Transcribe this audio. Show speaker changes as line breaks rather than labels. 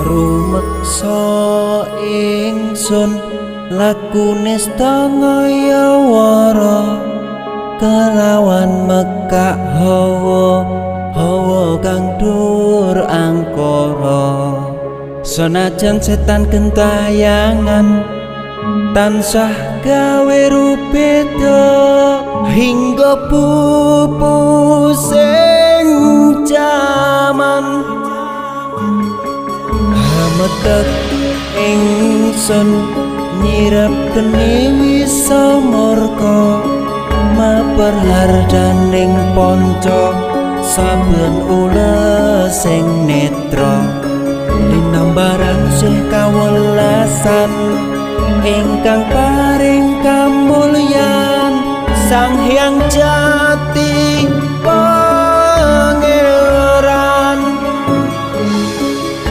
rumeksa ingsun lakune stangaya wara kelawan mekak hawa kang dur angkara senajan setan gentayangan tansah gawe rupeda hingga pupusing jaman hametek ingsun nyirep geni wisamurka maperhardaning panca saben ules sing netra linambaran sih kawelasan ingkang paring kamulyan Sang Hyang Jati